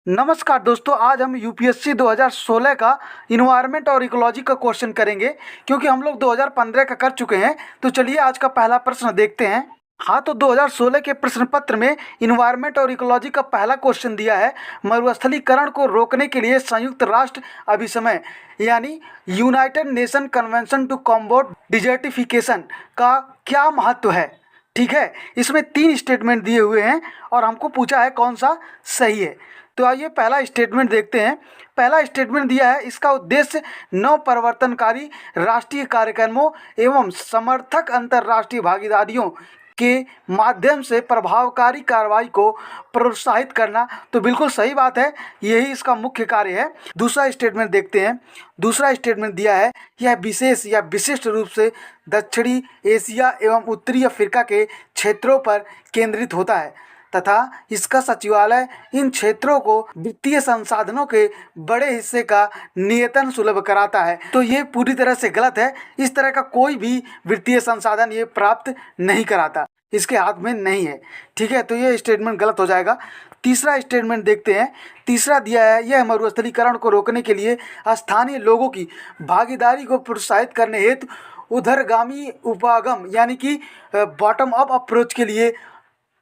नमस्कार दोस्तों, आज हम यूपीएससी 2016 का इन्वायरमेंट और इकोलॉजी का क्वेश्चन करेंगे क्योंकि हम लोग 2015 का कर चुके हैं। तो चलिए आज का पहला प्रश्न देखते हैं। हाँ, तो 2016 के प्रश्न पत्र में इन्वायरमेंट और इकोलॉजी का पहला क्वेश्चन दिया है, मरुस्थलीकरण को रोकने के लिए संयुक्त राष्ट्र अभिसमय यानी United Nation Convention to Combat Desertification का क्या महत्व है। ठीक है, इसमें 3 स्टेटमेंट दिए हुए हैं और हमको पूछा है कौन सा सही है। तो आइए पहला स्टेटमेंट देखते हैं। पहला स्टेटमेंट दिया है, इसका उद्देश्य नव परिवर्तनकारी राष्ट्रीय कार्यक्रमों एवं समर्थक अंतर्राष्ट्रीय भागीदारियों के माध्यम से प्रभावकारी कार्रवाई को प्रोत्साहित करना। तो बिल्कुल सही बात है, यही इसका मुख्य कार्य है। दूसरा स्टेटमेंट देखते हैं। दूसरा स्टेटमेंट दिया है, यह विशेष या विशिष्ट रूप से दक्षिणी एशिया एवं उत्तरी अफ्रीका के क्षेत्रों पर केंद्रित होता है तथा इसका सचिवालय इन क्षेत्रों को वित्तीय संसाधनों के बड़े हिस्से का नियतन सुलभ कराता है। तो ये पूरी तरह से गलत है। इस तरह का कोई भी वित्तीय संसाधन ये प्राप्त नहीं कराता, इसके हाथ में नहीं है। ठीक है, तो ये स्टेटमेंट गलत हो जाएगा। तीसरा स्टेटमेंट देखते हैं। तीसरा दिया है, यह मरुस्थलीकरण को रोकने के लिए स्थानीय लोगों की भागीदारी को प्रोत्साहित करने हेतु उधरगामी उपागम यानी कि बॉटम अप अप्रोच के लिए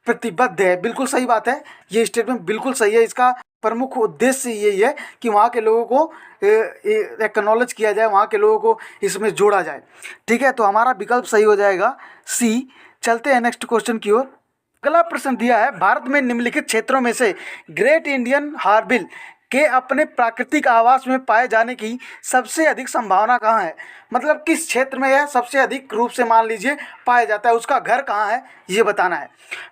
प्रतिबद्ध है। बिल्कुल सही बात है, ये स्टेटमेंट बिल्कुल सही है। इसका प्रमुख उद्देश्य यही है कि वहाँ के लोगों को एक्नॉलेज किया जाए, वहाँ के लोगों को इसमें जोड़ा जाए। ठीक है, तो हमारा विकल्प सही हो जाएगा सी। चलते हैं नेक्स्ट क्वेश्चन की ओर। अगला प्रश्न दिया है, भारत में निम्नलिखित क्षेत्रों में से ग्रेट इंडियन हॉर्नबिल के अपने प्राकृतिक आवास में पाए जाने की सबसे अधिक संभावना कहाँ है। मतलब किस क्षेत्र में यह सबसे अधिक रूप से मान लीजिए पाया जाता है, उसका घर कहाँ है ये बताना है।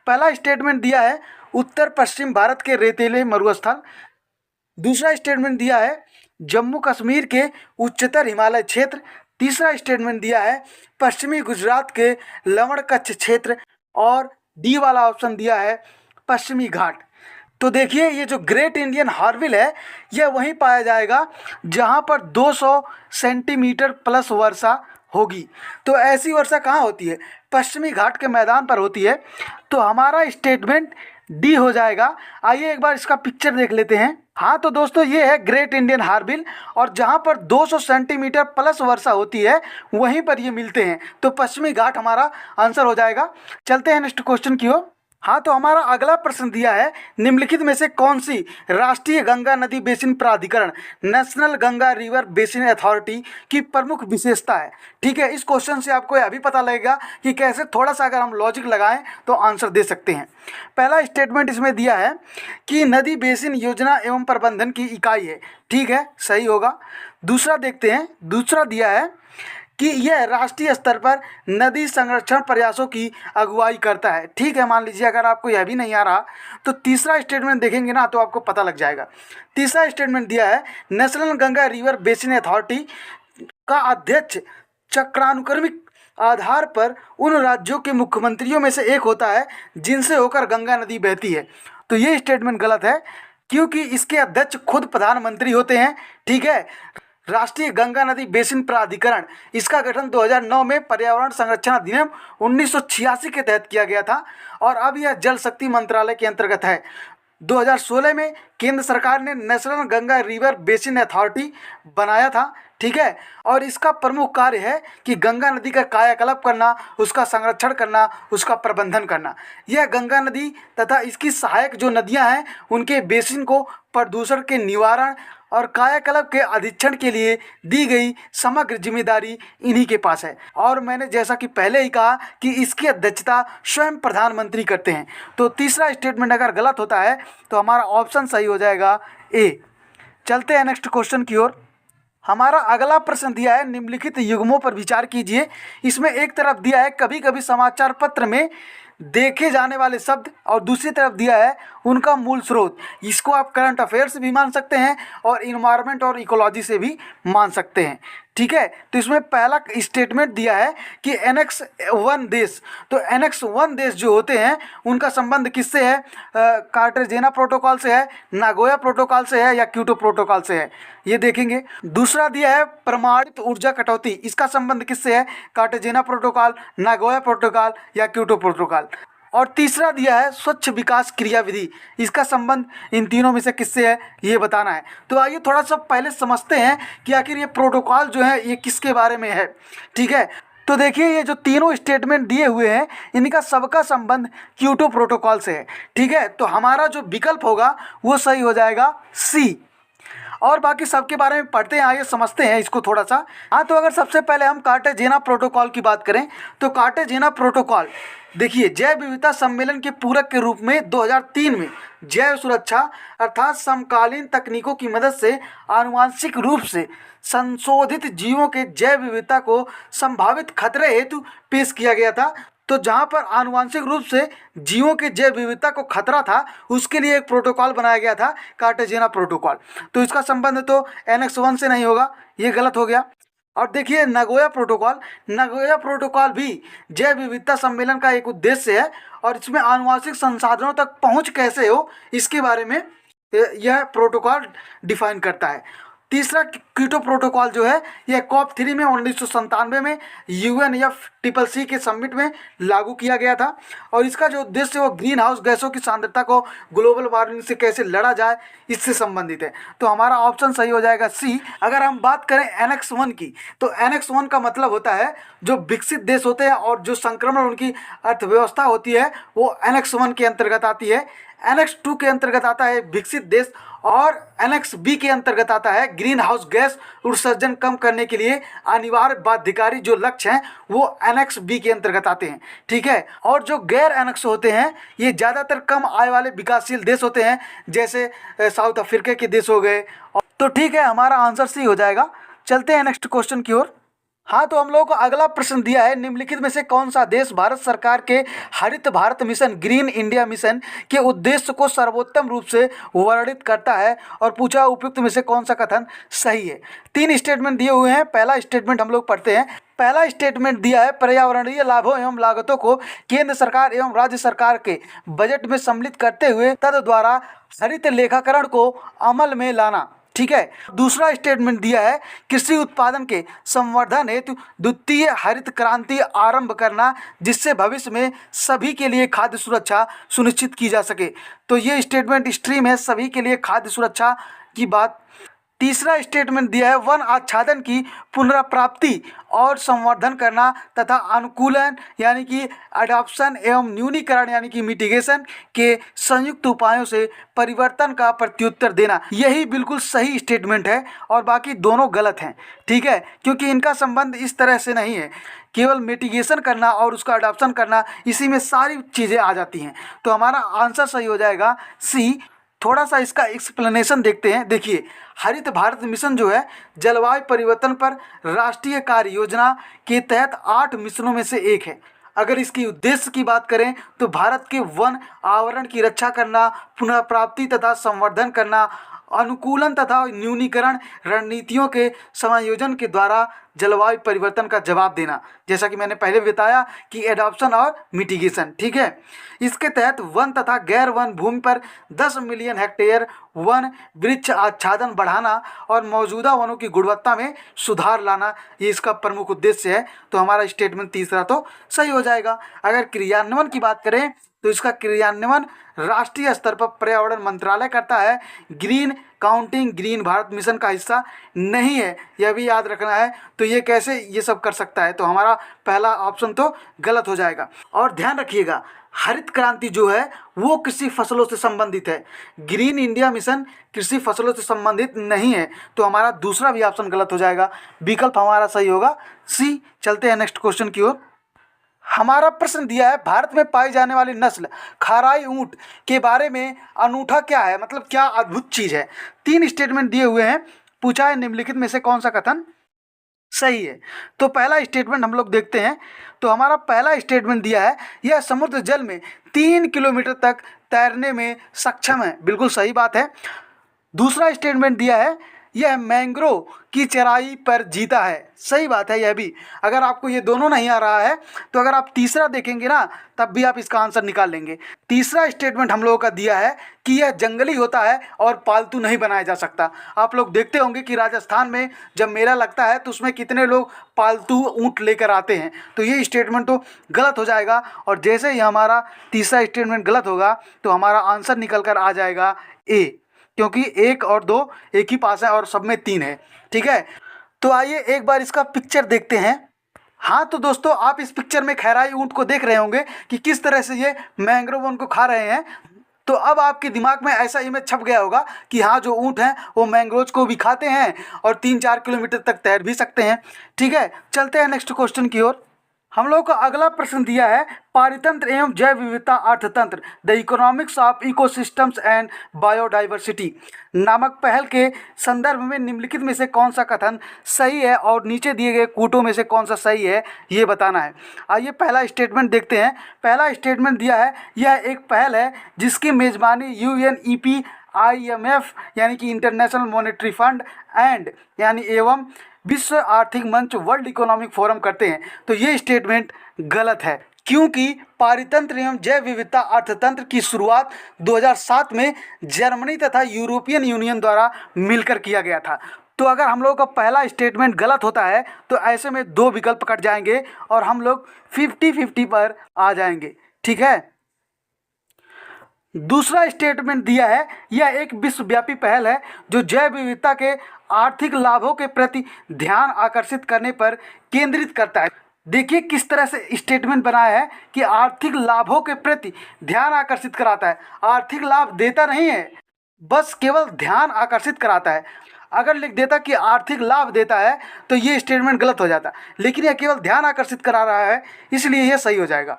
पहला स्टेटमेंट दिया है, उत्तर पश्चिम भारत के रेतीले मरुस्थल। दूसरा स्टेटमेंट दिया है, जम्मू कश्मीर के उच्चतर हिमालय क्षेत्र। तीसरा स्टेटमेंट दिया है, पश्चिमी गुजरात के लवण कच्छ क्षेत्र। और डी वाला ऑप्शन दिया है, पश्चिमी घाट। तो देखिए, ये जो ग्रेट इंडियन हॉर्नबिल है यह वहीं पाया जाएगा जहाँ पर 200 सेंटीमीटर प्लस वर्षा होगी। तो ऐसी वर्षा कहाँ होती है? पश्चिमी घाट के मैदान पर होती है। तो हमारा स्टेटमेंट डी हो जाएगा। आइए एक बार इसका पिक्चर देख लेते हैं। हाँ, तो दोस्तों ये है ग्रेट इंडियन हॉर्नबिल और जहाँ पर 200 सेंटीमीटर प्लस वर्षा होती है वहीं पर ये मिलते हैं। तो पश्चिमी घाट हमारा आंसर हो जाएगा। चलते हैं नेक्स्ट क्वेश्चन की ओर। हाँ, तो हमारा अगला प्रश्न दिया है, निम्नलिखित में से कौन सी राष्ट्रीय गंगा नदी बेसिन प्राधिकरण national Ganga river basin authority की प्रमुख विशेषता है। ठीक है, इस क्वेश्चन से आपको यह भी पता लगेगा कि कैसे थोड़ा सा अगर हम लॉजिक लगाएं तो आंसर दे सकते हैं। पहला स्टेटमेंट इसमें दिया है कि नदी बेसिन योजना एवं प्रबंधन की इकाई है। ठीक है, सही होगा। दूसरा देखते हैं। दूसरा दिया है कि यह राष्ट्रीय स्तर पर नदी संरक्षण प्रयासों की अगुवाई करता है। ठीक है, मान लीजिए अगर आपको यह भी नहीं आ रहा तो तीसरा स्टेटमेंट देखेंगे ना तो आपको पता लग जाएगा। तीसरा स्टेटमेंट दिया है, national Ganga river basin authority का अध्यक्ष चक्रानुक्रमिक आधार पर उन राज्यों के मुख्यमंत्रियों में से एक होता है जिनसे होकर गंगा नदी बहती है। तो ये स्टेटमेंट गलत है क्योंकि इसके अध्यक्ष खुद प्रधानमंत्री होते हैं। ठीक है, राष्ट्रीय गंगा नदी बेसिन प्राधिकरण, इसका गठन 2009 में पर्यावरण संरक्षण अधिनियम 1986 के तहत किया गया था और अब यह जल शक्ति मंत्रालय के अंतर्गत है। 2016 में केंद्र सरकार ने national Ganga river basin authority बनाया था। ठीक है, और इसका प्रमुख कार्य है कि गंगा नदी का कायाकल्प करना, उसका संरक्षण करना, उसका प्रबंधन करना। यह गंगा नदी तथा इसकी सहायक जो नदियां हैं उनके बेसिन को प्रदूषण के निवारण और कायाकल्प के अधीक्षण के लिए दी गई समग्र जिम्मेदारी इन्हीं के पास है। और मैंने जैसा कि पहले ही कहा कि इसकी अध्यक्षता स्वयं प्रधानमंत्री करते हैं। तो तीसरा स्टेटमेंट अगर गलत होता है तो हमारा ऑप्शन सही हो जाएगा ए। चलते हैं नेक्स्ट क्वेश्चन की ओर। हमारा अगला प्रश्न दिया है, निम्नलिखित युग्मों पर विचार कीजिए। इसमें एक तरफ दिया है कभी कभी समाचार पत्र में देखे जाने वाले शब्द और दूसरी तरफ दिया है उनका मूल स्रोत। इसको आप करंट अफेयर से भी मान सकते हैं और इन्वायरमेंट और इकोलॉजी से भी मान सकते हैं। ठीक है, तो इसमें पहला स्टेटमेंट दिया है कि एनेक्स 1 देश। तो एनेक्स 1 देश जो होते हैं उनका संबंध किससे है? कार्टेजेना प्रोटोकॉल से है, नागोया प्रोटोकॉल से है या क्योटो प्रोटोकॉल से है, ये देखेंगे। दूसरा दिया है प्रमाणित ऊर्जा कटौती, इसका संबंध किससे है? कार्टेजेना प्रोटोकॉल, नागोया प्रोटोकॉल या क्योटो प्रोटोकॉल। और तीसरा दिया है स्वच्छ विकास क्रियाविधि। इसका संबंध इन तीनों में से किससे है ये बताना है। तो आइए थोड़ा सा पहले समझते हैं कि आखिर ये प्रोटोकॉल जो है ये किसके बारे में है। ठीक है, तो देखिए ये जो तीनों स्टेटमेंट दिए हुए हैं इनका सबका संबंध क्योटो प्रोटोकॉल से है। ठीक है, तो हमारा जो विकल्प होगा वो सही हो जाएगा सी। और बाकी सबके बारे में पढ़ते हैं, आइए समझते हैं इसको थोड़ा सा। हाँ, तो अगर सबसे पहले हम कार्टेजेना प्रोटोकॉल की बात करें तो कार्टेजेना प्रोटोकॉल देखिए जैव विविधता सम्मेलन के पूरक के रूप में 2003 में जैव सुरक्षा अर्थात समकालीन तकनीकों की मदद से आनुवांशिक रूप से संशोधित जीवों के जैव विविधता को संभावित खतरे हेतु पेश किया गया था। तो जहाँ पर आनुवांशिक रूप से जीवों के जैव विविधता को खतरा था उसके लिए एक प्रोटोकॉल बनाया गया था कार्टेजेना प्रोटोकॉल। तो इसका संबंध तो एनेक्स 1 से नहीं होगा, ये गलत हो गया। और देखिए नगोया प्रोटोकॉल, नगोया प्रोटोकॉल भी जैव विविधता सम्मेलन का एक उद्देश्य है और इसमें आनुवांशिक संसाधनों तक पहुँच कैसे हो इसके बारे में यह प्रोटोकॉल डिफाइन करता है। तीसरा क्योटो प्रोटोकॉल जो है यह COP3 में 1997 में UNFCCC के समिट में लागू किया गया था और इसका जो उद्देश्य वो ग्रीन हाउस गैसों की सांद्रता को ग्लोबल वार्मिंग से कैसे लड़ा जाए इससे संबंधित है। तो हमारा ऑप्शन सही हो जाएगा सी। अगर हम बात करें एनेक्स 1 की तो एनेक्स 1 का मतलब होता है जो विकसित देश होते हैं और जो संक्रमण उनकी अर्थव्यवस्था होती है वो एनेक्स 1 के अंतर्गत आती है। एनेक्स 2 के अंतर्गत आता है विकसित देश और एनेक्स बी के अंतर्गत आता है ग्रीन हाउस गैस उत्सर्जन कम करने के लिए अनिवार्य बाध्यकारी जो लक्ष्य हैं वो एनेक्स बी के अंतर्गत आते हैं। ठीक है, और जो गैर एनेक्स होते हैं ये ज़्यादातर कम आय वाले विकासशील देश होते हैं जैसे साउथ अफ्रीका के देश हो गए। तो ठीक है, हमारा आंसर सी हो जाएगा। चलते हैं नेक्स्ट क्वेश्चन की ओर। हाँ, तो हम लोगों को अगला प्रश्न दिया है निम्नलिखित में से कौन सा देश भारत सरकार के हरित Bharat mission green India mission के उद्देश्य को सर्वोत्तम रूप से वर्णित करता है और पूछा उपयुक्त में से कौन सा कथन सही है। 3 स्टेटमेंट दिए हुए हैं। पहला स्टेटमेंट हम लोग पढ़ते हैं। पहला स्टेटमेंट दिया है पर्यावरणीय लाभों एवं लागतों को केंद्र सरकार एवं राज्य सरकार के बजट में सम्मिलित करते हुए तद द्वारा हरित लेखाकरण को अमल में लाना। ठीक है, दूसरा स्टेटमेंट दिया है कृषि उत्पादन के संवर्धन हेतु द्वितीय हरित क्रांति आरंभ करना जिससे भविष्य में सभी के लिए खाद्य सुरक्षा सुनिश्चित की जा सके। तो ये स्टेटमेंट स्ट्रीम है सभी के लिए खाद्य सुरक्षा की बात। तीसरा स्टेटमेंट दिया है वन आच्छादन की पुनर्प्राप्ति और संवर्धन करना तथा अनुकूलन यानी कि अडॉप्शन एवं न्यूनीकरण यानी कि मिटिगेशन के संयुक्त उपायों से परिवर्तन का प्रत्युत्तर देना। यही बिल्कुल सही स्टेटमेंट है और बाकी दोनों गलत हैं। ठीक है, क्योंकि इनका संबंध इस तरह से नहीं है। केवल मिटिगेशन करना और उसका अडॉप्शन करना इसी में सारी चीज़ें आ जाती हैं। तो हमारा आंसर सही हो जाएगा सी। थोड़ा सा इसका एक्सप्लेनेशन देखते हैं। देखिए हरित भारत मिशन जो है जलवायु परिवर्तन पर राष्ट्रीय कार्य योजना के तहत 8 मिशनों में से एक है। अगर इसकी उद्देश्य की बात करें तो भारत के वन आवरण की रक्षा करना, पुनर्प्राप्ति तथा संवर्धन करना, अनुकूलन तथा न्यूनीकरण रणनीतियों के समायोजन के द्वारा जलवायु परिवर्तन का जवाब देना, जैसा कि मैंने पहले बताया कि एडॉप्शन और मिटिगेशन। ठीक है, इसके तहत वन तथा गैर वन भूमि पर 10 मिलियन हेक्टेयर वन वृक्ष आच्छादन बढ़ाना और मौजूदा वनों की गुणवत्ता में सुधार लाना, ये इसका प्रमुख उद्देश्य है। तो हमारा स्टेटमेंट तीसरा तो सही हो जाएगा। अगर क्रियान्वयन की बात करें तो इसका क्रियान्वयन राष्ट्रीय स्तर पर पर्यावरण मंत्रालय करता है। Green counting green Bharat mission का हिस्सा नहीं है, यह भी याद रखना है। तो ये कैसे ये सब कर सकता है, तो हमारा पहला ऑप्शन तो गलत हो जाएगा। और ध्यान रखिएगा हरित क्रांति जो है वो कृषि फसलों से संबंधित है, ग्रीन इंडिया मिशन कृषि फसलों से संबंधित नहीं है। तो हमारा दूसरा भी ऑप्शन गलत हो जाएगा, विकल्प हमारा सही होगा सी। चलते हैं नेक्स्ट क्वेश्चन की ओर। हमारा प्रश्न दिया है भारत में पाई जाने वाली नस्ल खाराई ऊंट के बारे में अनूठा क्या है, मतलब क्या अद्भुत चीज़ है। 3 स्टेटमेंट दिए हुए हैं, पूछा है निम्नलिखित में से कौन सा कथन सही है। तो पहला स्टेटमेंट हम लोग देखते हैं। तो हमारा पहला स्टेटमेंट दिया है यह समुद्र जल में 3 किलोमीटर तक तैरने में सक्षम है, बिल्कुल सही बात है। दूसरा स्टेटमेंट दिया है यह मैंग्रोव की चराई पर जीता है। सही बात है यह भी। अगर आपको ये दोनों नहीं आ रहा है तो अगर आप तीसरा देखेंगे ना तब भी आप इसका आंसर निकाल लेंगे। तीसरा स्टेटमेंट हम लोगों का दिया है कि यह जंगली होता है और पालतू नहीं बनाया जा सकता। आप लोग देखते होंगे कि राजस्थान में जब मेला लगता है तो उसमें कितने लोग पालतू ऊँट लेकर आते हैं। तो ये स्टेटमेंट तो गलत हो जाएगा और जैसे ही हमारा तीसरा स्टेटमेंट गलत होगा तो हमारा आंसर निकल कर आ जाएगा ए, क्योंकि 1 और 2 एक ही पास है और सब में 3 है। ठीक है, तो आइए एक बार इसका पिक्चर देखते हैं। हाँ तो दोस्तों, आप इस पिक्चर में खैराई ऊँट को देख रहे होंगे कि किस तरह से ये मैंग्रोव वन को खा रहे हैं। तो अब आपके दिमाग में ऐसा इमेज छप गया होगा कि हाँ जो ऊँट हैं वो मैंग्रोव को भी खाते हैं और 3-4 किलोमीटर तक तैर भी सकते हैं। ठीक है, चलते हैं नेक्स्ट क्वेश्चन की ओर। हम लोग का अगला प्रश्न दिया है पारितंत्र एवं जैव विविधता अर्थतंत्र the economics of ecosystems and biodiversity नामक पहल के संदर्भ में निम्नलिखित में से कौन सा कथन सही है और नीचे दिए गए कूटों में से कौन सा सही है ये बताना है। आइए पहला स्टेटमेंट देखते हैं। पहला स्टेटमेंट दिया है यह एक पहल है जिसकी मेजबानी UNEP IMF यानी कि इंटरनेशनल मॉनेटरी फंड एंड यानी एवं विश्व आर्थिक मंच वर्ल्ड इकोनॉमिक फोरम करते हैं। तो ये स्टेटमेंट गलत है क्योंकि पारितंत्र एवं जैव विविधता अर्थतंत्र की शुरुआत 2007 में जर्मनी तथा यूरोपियन यूनियन द्वारा मिलकर किया गया था। तो अगर हम लोगों का पहला स्टेटमेंट गलत होता है तो ऐसे में 2 विकल्प कट जाएंगे और हम लोग 50-50 पर आ जाएंगे। ठीक है, दूसरा स्टेटमेंट दिया है यह एक विश्वव्यापी पहल है जो जैव विविधता के आर्थिक लाभों के प्रति ध्यान आकर्षित करने पर केंद्रित करता है। देखिए किस तरह से स्टेटमेंट बनाया है कि आर्थिक लाभों के प्रति ध्यान आकर्षित कराता है। आर्थिक लाभ देता नहीं है, बस केवल ध्यान आकर्षित कराता है। अगर लिख देता कि आर्थिक लाभ देता है तो ये स्टेटमेंट गलत हो जाता, लेकिन यह केवल ध्यान आकर्षित करा रहा है, इसलिए यह सही हो जाएगा।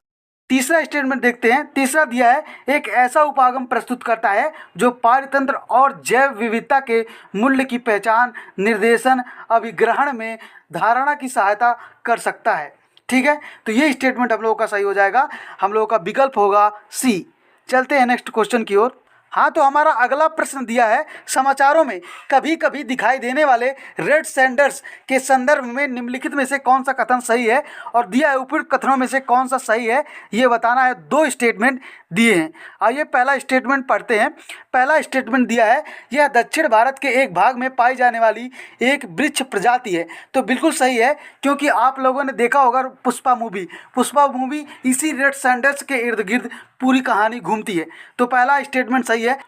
तीसरा स्टेटमेंट देखते हैं। तीसरा दिया है एक ऐसा उपागम प्रस्तुत करता है जो पारितंत्र और जैव विविधता के मूल्य की पहचान, निर्देशन, अभिग्रहण में धारणा की सहायता कर सकता है। ठीक है, तो ये स्टेटमेंट हम लोगों का सही हो जाएगा। हम लोगों का विकल्प होगा सी। चलते हैं नेक्स्ट क्वेश्चन की ओर। हाँ तो हमारा अगला प्रश्न दिया है समाचारों में कभी कभी दिखाई देने वाले रेड सैंडर्स के संदर्भ में निम्नलिखित में से कौन सा कथन सही है और दिया है उपयुक्त कथनों में से कौन सा सही है ये बताना है। 2 स्टेटमेंट दिए हैं। आइए पहला स्टेटमेंट पढ़ते हैं। पहला स्टेटमेंट दिया है यह दक्षिण भारत के एक भाग में पाई जाने वाली एक वृक्ष प्रजाति है। तो बिल्कुल सही है क्योंकि आप लोगों ने देखा होगा पुष्पा मूवी इसी रेड सैंडर्स के इर्द गिर्द पूरी कहानी घूमती है। तो पहला स्टेटमेंट सही है।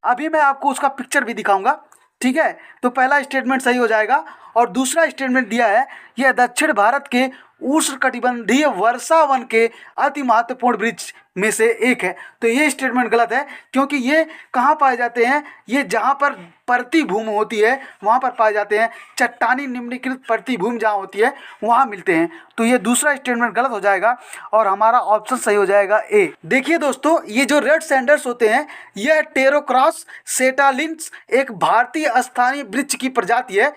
अभी मैं आपको उसका पिक्चर भी दिखाऊंगा। ठीक है, तो पहला स्टेटमेंट सही हो जाएगा। और दूसरा स्टेटमेंट दिया है यह दक्षिण भारत के उष्णकटिबंधीय वर्षा वन के अति महत्वपूर्ण वृक्ष में से एक है। तो ये स्टेटमेंट गलत है क्योंकि ये कहाँ पाए जाते हैं, ये जहाँ पर परती भूमि होती है वहाँ पर पाए जाते हैं। चट्टानी निम्नलिखित परती भूमि जहाँ होती है वहाँ मिलते हैं। तो ये दूसरा स्टेटमेंट गलत हो जाएगा और हमारा ऑप्शन सही हो जाएगा ए। देखिए दोस्तों, ये जो रेड सैंडर्स होते हैं यह टेरोक्रॉस सेटालिन्स एक भारतीय स्थानीय वृक्ष की प्रजाति है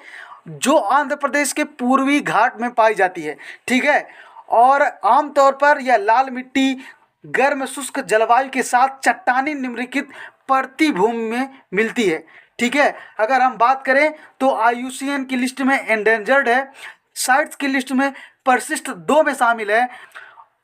जो आंध्र प्रदेश के पूर्वी घाट में पाई जाती है। ठीक है, और आमतौर पर यह लाल मिट्टी, गर्म शुष्क जलवायु के साथ चट्टानी निम्नलिखित परती भूमि में मिलती है। ठीक है, अगर हम बात करें तो IUCN की लिस्ट में एंडेंजर्ड है, साइट्स की लिस्ट में परिशिष्ट 2 में शामिल है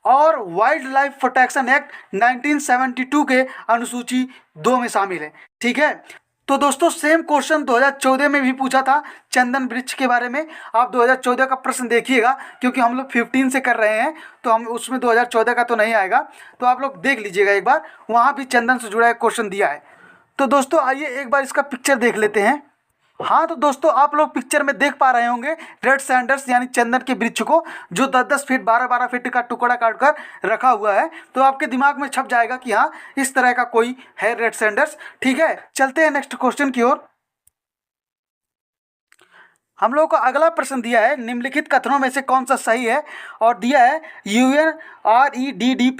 और वाइल्ड लाइफ प्रोटेक्शन एक्ट 1972 के अनुसूची 2 में शामिल है। ठीक है, तो दोस्तों सेम क्वेश्चन 2014 में भी पूछा था चंदन वृक्ष के बारे में। आप 2014 का प्रश्न देखिएगा क्योंकि हम लोग 15 से कर रहे हैं तो हम उसमें 2014 का तो नहीं आएगा, तो आप लोग देख लीजिएगा एक बार, वहाँ भी चंदन से जुड़ा एक क्वेश्चन दिया है। तो दोस्तों आइए एक बार इसका पिक्चर देख लेते हैं। हाँ तो दोस्तों आप लोग पिक्चर में देख पा रहे होंगे रेड सैंडर्स यानी चंदन के वृक्ष को जो 10-10 फीट 12-12 फीट का टुकड़ा काटकर रखा हुआ है। तो आपके दिमाग में छप जाएगा कि हाँ इस तरह का कोई है रेड सैंडर्स। ठीक है, चलते हैं नेक्स्ट क्वेश्चन की ओर। हम लोग का अगला प्रश्न दिया है निम्नलिखित कथनों में से कौन सा सही है और दिया है UNREDD+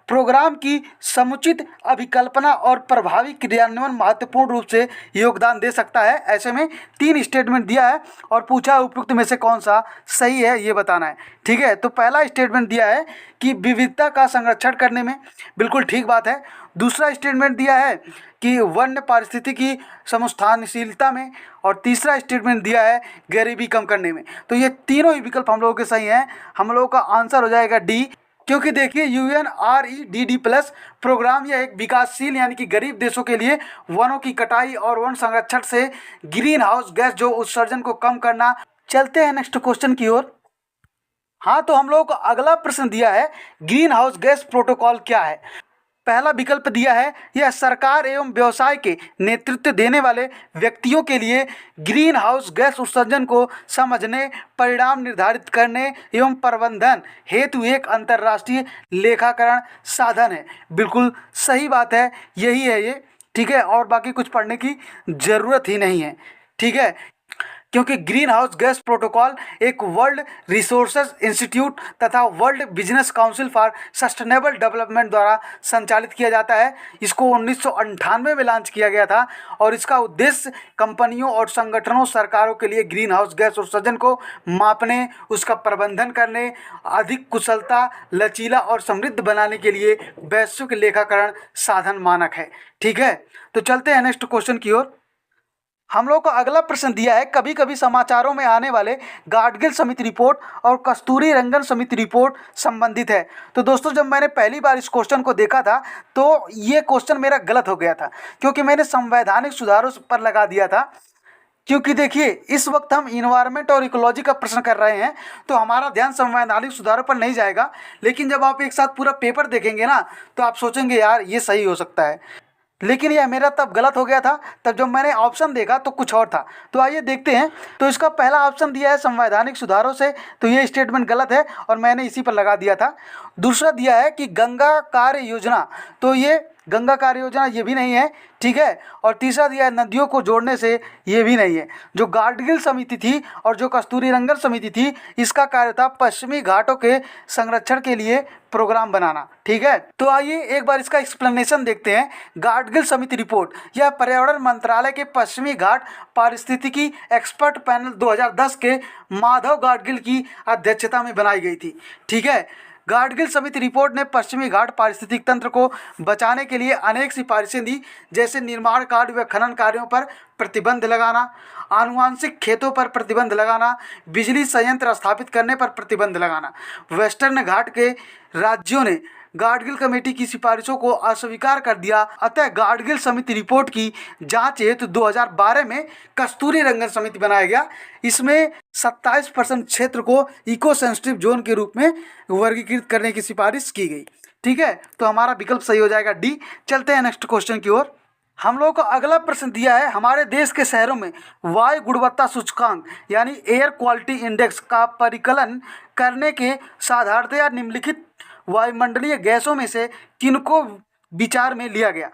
प्रोग्राम की समुचित अभिकल्पना और प्रभावी क्रियान्वयन महत्वपूर्ण रूप से योगदान दे सकता है। ऐसे में 3 स्टेटमेंट दिया है और पूछा उपयुक्त में से कौन सा सही है ये बताना है। ठीक है, तो पहला स्टेटमेंट दिया है कि विविधता का संरक्षण करने में, बिल्कुल ठीक बात है। दूसरा स्टेटमेंट दिया है कि वन्य पारिस्थितिकी समस्थानशीलता में, और तीसरा स्टेटमेंट दिया है गरीबी कम करने में। तो ये तीनों ही विकल्प हम लोगों के सही हैं। हम लोगों का आंसर हो जाएगा डी, क्योंकि देखिए UNREDD+ प्रोग्राम यह एक विकासशील यानी कि गरीब देशों के लिए वनों की कटाई और वन संरक्षण से ग्रीन हाउस गैस जो उत्सर्जन को कम करना। चलते हैं नेक्स्ट क्वेश्चन की ओर। हाँ, तो हम लोगों को अगला प्रश्न दिया है ग्रीन हाउस गैस प्रोटोकॉल क्या है। पहला विकल्प दिया है यह सरकार एवं व्यवसाय के नेतृत्व देने वाले व्यक्तियों के लिए ग्रीन हाउस गैस उत्सर्जन को समझने, परिणाम निर्धारित करने एवं प्रबंधन हेतु एक अंतर्राष्ट्रीय लेखाकरण साधन है। बिल्कुल सही बात है, यही है ये। ठीक है, और बाकी कुछ पढ़ने की ज़रूरत ही नहीं है। ठीक है, क्योंकि ग्रीन हाउस गैस प्रोटोकॉल एक वर्ल्ड रिसोर्सेज इंस्टीट्यूट तथा world business council for sustainable development द्वारा संचालित किया जाता है। इसको 1998 में लॉन्च किया गया था और इसका उद्देश्य कंपनियों और संगठनों, सरकारों के लिए ग्रीन हाउस गैस उत्सर्जन को मापने, उसका प्रबंधन करने, अधिक कुशलता, लचीला और समृद्ध बनाने के लिए वैश्विक लेखाकरण साधन मानक है। ठीक है, तो चलते हैं नेक्स्ट क्वेश्चन की ओर। हम लोग को अगला प्रश्न दिया है कभी कभी समाचारों में आने वाले गाडगिल समिति रिपोर्ट और कस्तूरी रंगन समिति रिपोर्ट संबंधित है। तो दोस्तों, जब मैंने पहली बार इस क्वेश्चन को देखा था तो ये क्वेश्चन मेरा गलत हो गया था, क्योंकि मैंने संवैधानिक सुधारों पर लगा दिया था। क्योंकि देखिए, इस वक्त हम इन्वायरमेंट और इकोलॉजी का प्रश्न कर रहे हैं, तो हमारा ध्यान संवैधानिक सुधारों पर नहीं जाएगा। लेकिन जब आप एक साथ पूरा पेपर देखेंगे ना, तो आप सोचेंगे यार ये सही हो सकता है। लेकिन यह मेरा तब गलत हो गया था, तब जब मैंने ऑप्शन देखा तो कुछ और था। तो आइए देखते हैं। तो इसका पहला ऑप्शन दिया है संवैधानिक सुधारों से, तो ये स्टेटमेंट गलत है और मैंने इसी पर लगा दिया था। दूसरा दिया है कि गंगा कार्य योजना, तो ये गंगा कार्य योजना ये भी नहीं है। ठीक है, और तीसरा दिया है नदियों को जोड़ने से, ये भी नहीं है। जो गाडगिल समिति थी और जो कस्तूरी रंगन समिति थी, इसका कार्य था पश्चिमी घाटों के संरक्षण के लिए प्रोग्राम बनाना। ठीक है, तो आइए एक बार इसका एक्सप्लेनेशन देखते हैं। गाडगिल समिति रिपोर्ट यह पर्यावरण मंत्रालय के पश्चिमी घाट पारिस्थितिकी एक्सपर्ट पैनल 2010 के माधव गाडगिल की अध्यक्षता में बनाई गई थी। ठीक है, गाडगिल समिति रिपोर्ट ने पश्चिमी घाट पारिस्थितिक तंत्र को बचाने के लिए अनेक सिफारिशें दी, जैसे निर्माण कार्य व खनन कार्यों पर प्रतिबंध लगाना, आनुवांशिक खेतों पर प्रतिबंध लगाना, बिजली संयंत्र स्थापित करने पर प्रतिबंध लगाना। वेस्टर्न घाट के राज्यों ने गाडगिल कमेटी की सिफारिशों को अस्वीकार कर दिया। अतः गाडगिल समिति रिपोर्ट की जांच हेतु 2012 में कस्तूरी रंगन समिति बनाया गया। इसमें 27% क्षेत्र को इको सेंसिटिव जोन के रूप में वर्गीकृत करने की सिफारिश की गई। ठीक है, तो हमारा विकल्प सही हो जाएगा डी। चलते हैं नेक्स्ट क्वेश्चन की ओर। हम लोगों को अगला प्रश्न दिया है हमारे देश के शहरों में वायु गुणवत्ता सूचकांक यानी एयर क्वालिटी इंडेक्स का परिकलन करने के साधारणतया निम्नलिखित वायुमंडलीय गैसों में से किनको विचार में लिया गया।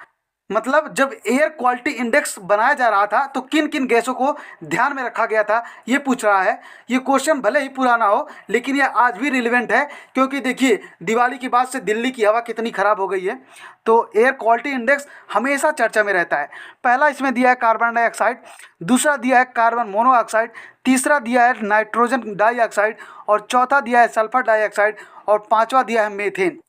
मतलब जब एयर क्वालिटी इंडेक्स बनाया जा रहा था तो किन किन गैसों को ध्यान में रखा गया था, ये पूछ रहा है। ये क्वेश्चन भले ही पुराना हो, लेकिन ये आज भी रिलेवेंट है, क्योंकि देखिए दिवाली के बाद से दिल्ली की हवा कितनी ख़राब हो गई है। तो एयर क्वालिटी इंडेक्स हमेशा चर्चा में रहता है। पहला इसमें दिया है कार्बन डाइऑक्साइड, दूसरा दिया है कार्बन मोनोऑक्साइड, तीसरा दिया है नाइट्रोजन डाइऑक्साइड, और चौथा दिया है सल्फर डाइऑक्साइड, और पाँचवा दिया है मीथेन।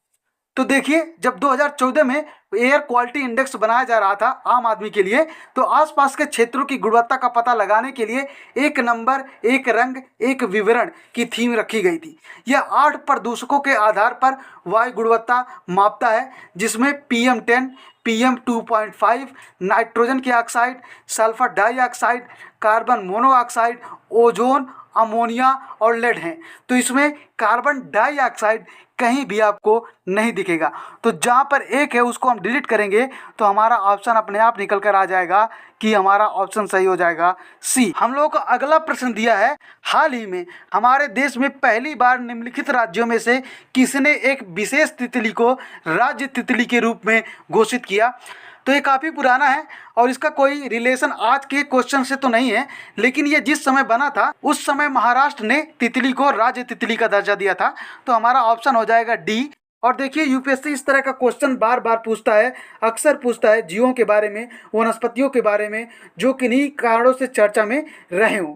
तो देखिए, जब 2014 में एयर क्वालिटी इंडेक्स बनाया जा रहा था आम आदमी के लिए, तो आसपास के क्षेत्रों की गुणवत्ता का पता लगाने के लिए एक नंबर, एक रंग, एक विवरण की थीम रखी गई थी। यह 8 प्रदूषकों के आधार पर वायु गुणवत्ता मापता है, जिसमें PM10, PM2.5, नाइट्रोजन के oxide, sulphur dioxide, carbon monoxide, ozone, ammonia और लेड हैं। तो इसमें कार्बन डाइऑक्साइड कहीं भी आपको नहीं दिखेगा। तो जहाँ पर एक है उसको हम डिलीट करेंगे तो हमारा ऑप्शन अपने आप निकल कर आ जाएगा कि हमारा ऑप्शन सही हो जाएगा सी। हम लोगों को अगला प्रश्न दिया है हाल ही में हमारे देश में पहली बार निम्नलिखित राज्यों में से किसने एक विशेष तितली को राज्य तितली के रूप में घोषित किया। तो ये काफ़ी पुराना है और इसका कोई रिलेशन आज के क्वेश्चन से तो नहीं है, लेकिन ये जिस समय बना था उस समय महाराष्ट्र ने तितली को राज्य तितली का दर्जा दिया था। तो हमारा ऑप्शन हो जाएगा डी। और देखिए, यूपीएससी इस तरह का क्वेश्चन बार बार पूछता है, अक्सर पूछता है जीवों के बारे में, वनस्पतियों के बारे में, जो किन्हीं कारणों से चर्चा में रहे हों।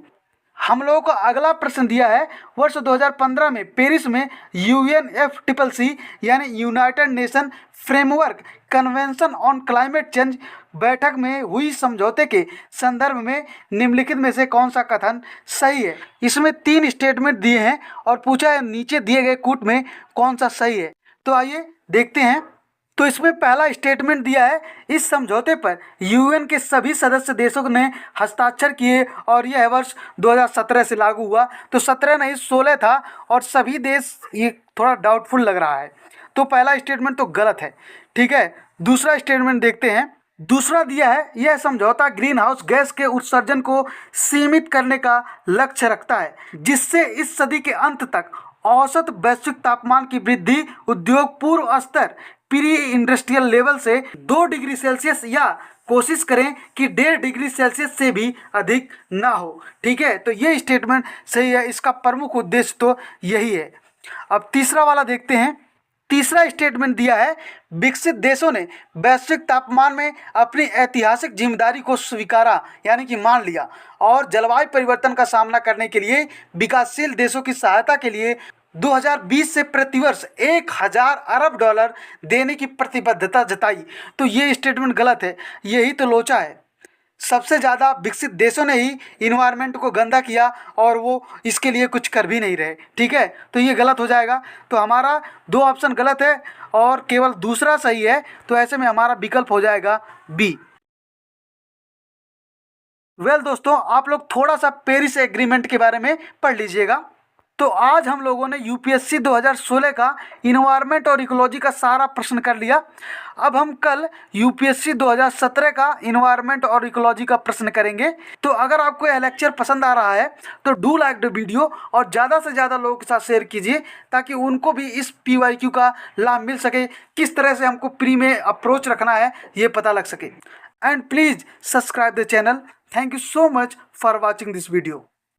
हम लोगों को अगला प्रश्न दिया है, वर्ष 2015 में पेरिस में UNFCCC यानी United nation framework convention on climate change बैठक में हुई समझौते के संदर्भ में निम्नलिखित में से कौन सा कथन सही है। इसमें 3 स्टेटमेंट दिए हैं और पूछा है नीचे दिए गए कूट में कौन सा सही है। तो आइए देखते हैं। तो इसमें पहला स्टेटमेंट दिया है, इस समझौते पर UN के सभी सदस्य देशों ने हस्ताक्षर किए और यह वर्ष 2017 से लागू हुआ। तो 17 नहीं 16 था और सभी देश, ये थोड़ा डाउटफुल लग रहा है। तो पहला स्टेटमेंट तो गलत है। ठीक है, दूसरा स्टेटमेंट देखते हैं। दूसरा दिया है, यह समझौता ग्रीन हाउस गैस के उत्सर्जन को सीमित करने का लक्ष्य रखता है, जिससे इस सदी के अंत तक औसत वैश्विक तापमान की वृद्धि उद्योग पूर्व स्तर प्री इंडस्ट्रियल लेवल से 2 डिग्री सेल्सियस या कोशिश करें कि 1.5 डिग्री सेल्सियस से भी अधिक ना हो। ठीक है, तो ये स्टेटमेंट सही है। इसका प्रमुख उद्देश्य तो यही है। अब तीसरा वाला देखते हैं। तीसरा स्टेटमेंट दिया है, विकसित देशों ने वैश्विक तापमान में अपनी ऐतिहासिक जिम्मेदारी को स्वीकारा यानी कि मान लिया और जलवायु परिवर्तन का सामना करने के लिए विकासशील देशों की सहायता के लिए 2020 से प्रतिवर्ष 1000 अरब डॉलर देने की प्रतिबद्धता जताई। तो ये स्टेटमेंट गलत है, यही तो लोचा है। सबसे ज़्यादा विकसित देशों ने ही इन्वायरमेंट को गंदा किया और वो इसके लिए कुछ कर भी नहीं रहे। ठीक है, तो ये गलत हो जाएगा। तो हमारा 2 ऑप्शन गलत है और केवल दूसरा सही है। तो ऐसे में हमारा विकल्प हो जाएगा बी। दोस्तों, आप लोग थोड़ा सा पेरिस एग्रीमेंट के बारे में पढ़ लीजिएगा। तो आज हम लोगों ने UPSC 2016 का इन्वायरमेंट और इकोलॉजी का सारा प्रश्न कर लिया। अब हम कल UPSC 2017 का इन्वायरमेंट और इकोलॉजी का प्रश्न करेंगे। तो अगर आपको यह लेक्चर पसंद आ रहा है तो डू लाइक द वीडियो और ज़्यादा से ज़्यादा लोगों के साथ शेयर कीजिए ताकि उनको भी इस PYQ का लाभ मिल सके, किस तरह से हमको प्री में अप्रोच रखना है ये पता लग सके। And please subscribe the channel. Thank you so much for watching this video.